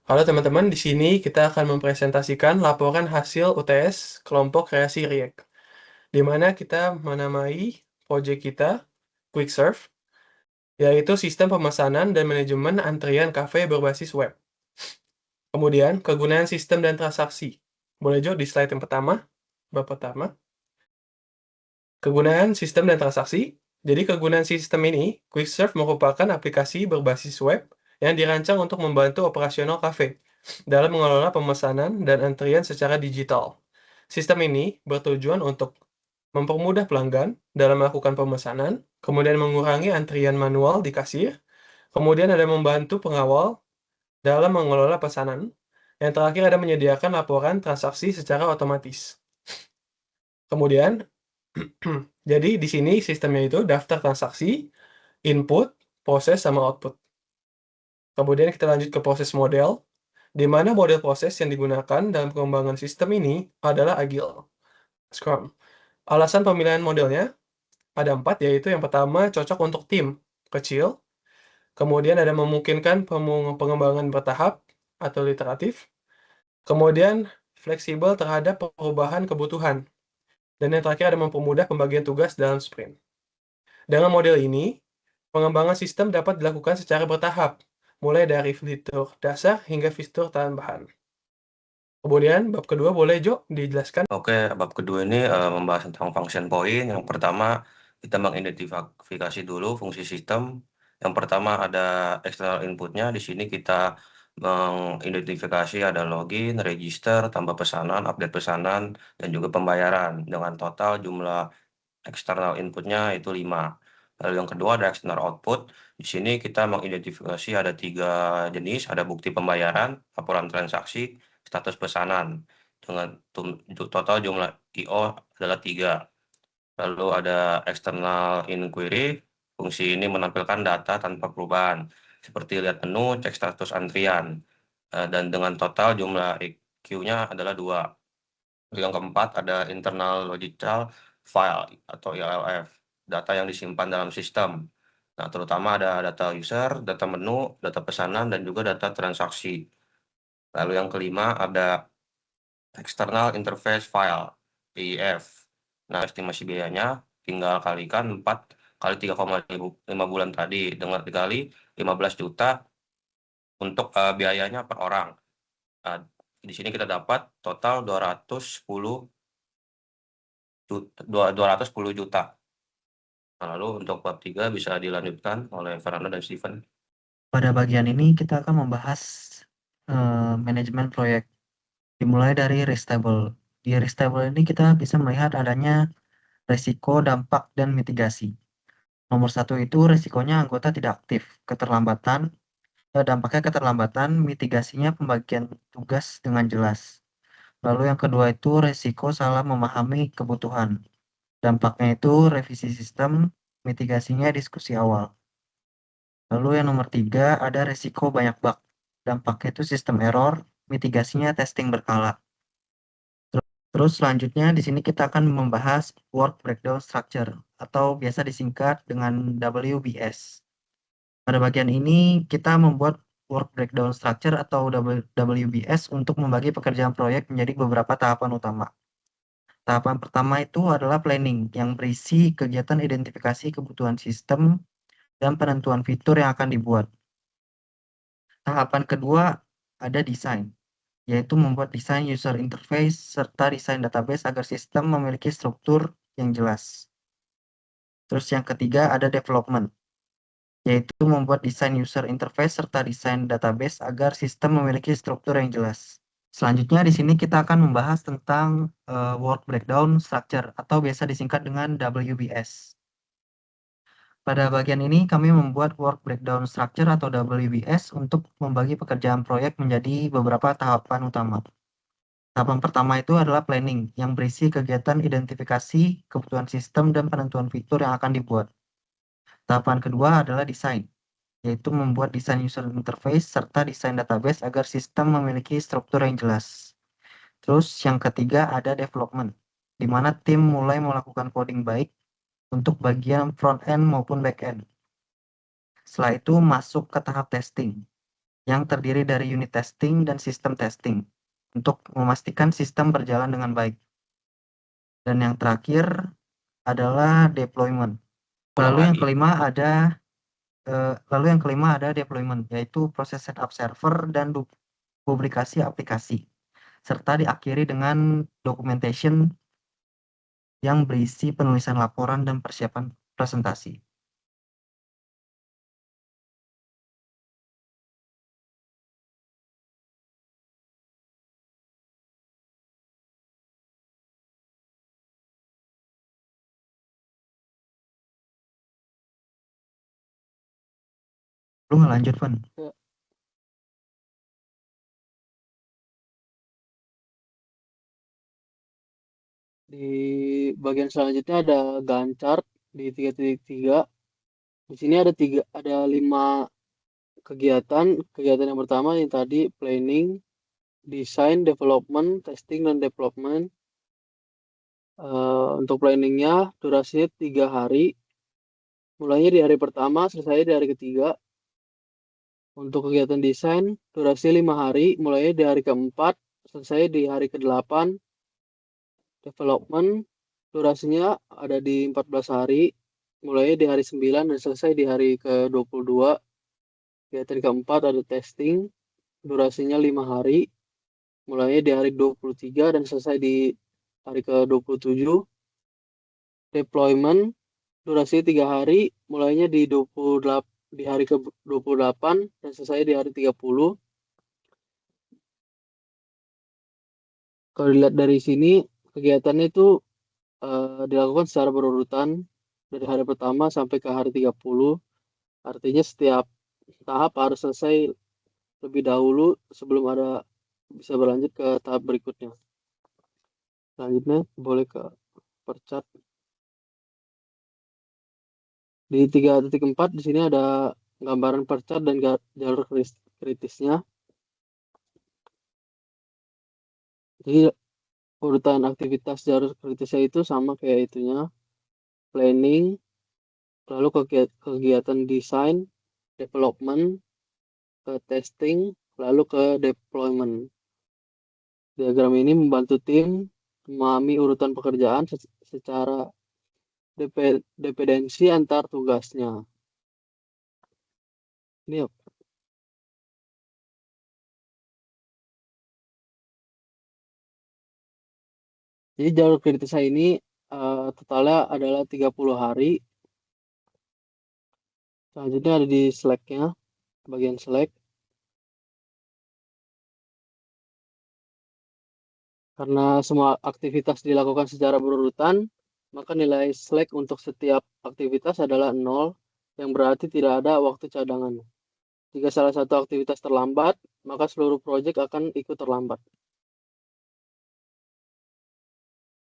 Halo teman-teman, di sini kita akan mempresentasikan laporan hasil UTS kelompok kreasi React, di mana kita menamai proyek kita Quick Serve, yaitu sistem pemesanan dan manajemen antrian kafe berbasis web. Kemudian, kegunaan sistem dan transaksi. Boleh Jo di slide yang pertama, bab pertama. Kegunaan sistem dan transaksi. Jadi kegunaan sistem ini, Quick Serve merupakan aplikasi berbasis web yang dirancang untuk membantu operasional kafe dalam mengelola pemesanan dan antrian secara digital. Sistem ini bertujuan untuk mempermudah pelanggan dalam melakukan pemesanan, kemudian mengurangi antrian manual di kasir, kemudian ada membantu pengawal dalam mengelola pesanan, yang terakhir ada menyediakan laporan transaksi secara otomatis. Kemudian, jadi di sini sistemnya itu daftar transaksi, input, proses, sama output. Kemudian kita lanjut ke proses model, di mana model proses yang digunakan dalam pengembangan sistem ini adalah Agile, Scrum. Alasan pemilihan modelnya ada 4, yaitu yang pertama cocok untuk tim kecil, kemudian ada memungkinkan pengembangan bertahap atau iteratif, kemudian fleksibel terhadap perubahan kebutuhan, dan yang terakhir ada mempermudah pembagian tugas dalam sprint. Dengan model ini, pengembangan sistem dapat dilakukan secara bertahap, mulai dari fitur dasar hingga fitur tambahan. Kemudian, bab kedua boleh Jo dijelaskan? Oke, bab kedua ini membahas tentang function point. Yang pertama, kita mengidentifikasi dulu fungsi sistem. Yang pertama ada external inputnya. Di sini kita mengidentifikasi ada login, register, tambah pesanan, update pesanan, dan juga pembayaran. Dengan total jumlah eksternal inputnya itu 5. Lalu yang kedua ada external output. Di sini kita mengidentifikasi ada 3 jenis, ada bukti pembayaran, laporan transaksi, status pesanan. Dengan total jumlah IO adalah 3. Lalu ada external inquiry. Fungsi ini menampilkan data tanpa perubahan, seperti lihat menu, cek status antrian. Dan dengan total jumlah EQ-nya adalah 2. Yang keempat ada internal logical file atau ILF, data yang disimpan dalam sistem. Nah, terutama ada data user, data menu, data pesanan, dan juga data transaksi. Lalu yang kelima ada external interface file, EIF. Nah, estimasi biayanya tinggal kalikan 4 kali 3,5 bulan tadi, dengan dikali 15 juta untuk biayanya per orang. Nah, di sini kita dapat total 210 juta. Nah, lalu untuk bab 3 bisa dilanjutkan oleh Fernando dan Steven. Pada bagian ini kita akan membahas manajemen proyek. Dimulai dari risk table. Di risk table ini kita bisa melihat adanya risiko, dampak, dan mitigasi. Nomor 1 itu risikonya anggota tidak aktif, keterlambatan, dampaknya keterlambatan, mitigasinya pembagian tugas dengan jelas. Lalu yang kedua itu risiko salah memahami kebutuhan. Dampaknya itu revisi sistem, mitigasinya diskusi awal. Lalu yang nomor 3 ada risiko banyak bug. Dampaknya itu sistem error, mitigasinya testing berkala. Terus selanjutnya di sini kita akan membahas work breakdown structure atau biasa disingkat dengan WBS. Pada bagian ini kita membuat work breakdown structure atau WBS untuk membagi pekerjaan proyek menjadi beberapa tahapan utama. Tahapan pertama itu adalah planning yang berisi kegiatan identifikasi kebutuhan sistem dan penentuan fitur yang akan dibuat. Tahapan kedua ada desain, yaitu membuat desain user interface serta desain database agar sistem memiliki struktur yang jelas. Terus yang ketiga ada development, yaitu membuat desain user interface serta desain database agar sistem memiliki struktur yang jelas. Selanjutnya di sini kita akan membahas tentang work breakdown structure atau biasa disingkat dengan WBS. Pada bagian ini kami membuat work breakdown structure atau WBS untuk membagi pekerjaan proyek menjadi beberapa tahapan utama. Tahapan pertama itu adalah planning yang berisi kegiatan identifikasi kebutuhan sistem dan penentuan fitur yang akan dibuat. Tahapan kedua adalah desain, yaitu membuat desain user interface serta desain database agar sistem memiliki struktur yang jelas. Terus yang ketiga ada development, di mana tim mulai melakukan coding baik untuk bagian front end maupun back end. Setelah itu masuk ke tahap testing, yang terdiri dari unit testing dan sistem testing untuk memastikan sistem berjalan dengan baik. Dan yang terakhir adalah deployment. Lalu yang kelima ada deployment, yaitu proses setup server dan publikasi aplikasi, serta diakhiri dengan documentation yang berisi penulisan laporan dan persiapan presentasi. Lu nggak lanjut, Van? Di bagian selanjutnya ada Gantt chart di 3.3. Di sini ada 5 kegiatan. Kegiatan yang pertama yang tadi planning, design, development, testing, dan deployment. Untuk planningnya durasinya 3 hari. Mulainya di hari pertama, selesai di hari ketiga. Untuk kegiatan desain, durasi 5 hari, mulainya di hari keempat, selesai di hari ke-8. Development, durasinya ada di 14 hari, mulainya di hari 9 dan selesai di hari ke-22. Kegiatan keempat ada testing, durasinya 5 hari, mulainya di hari 23 dan selesai di hari ke-27. Deployment, durasi 3 hari, mulainya di hari ke-28 dan selesai di hari 30. Kalau dilihat dari sini, kegiatannya itu dilakukan secara berurutan dari hari pertama sampai ke hari 30. Artinya setiap tahap harus selesai lebih dahulu sebelum bisa berlanjut ke tahap berikutnya. Selanjutnya boleh ke percat. Di 3.4 di sini ada gambaran percat dan jalur kritisnya. Jadi urutan aktivitas jalur kritisnya itu sama kayak itunya. Planning, lalu kegiatan desain, development, ke testing, lalu ke deployment. Diagram ini membantu tim memahami urutan pekerjaan secara dependensi antar tugasnya. Ini ya. Jadi jalur kritisnya ini totalnya adalah 30 hari. Selanjutnya ada di Slack-nya, bagian Slack. Karena semua aktivitas dilakukan secara berurutan, maka nilai Slack untuk setiap aktivitas adalah 0, yang berarti tidak ada waktu cadangan. Jika salah satu aktivitas terlambat, maka seluruh proyek akan ikut terlambat.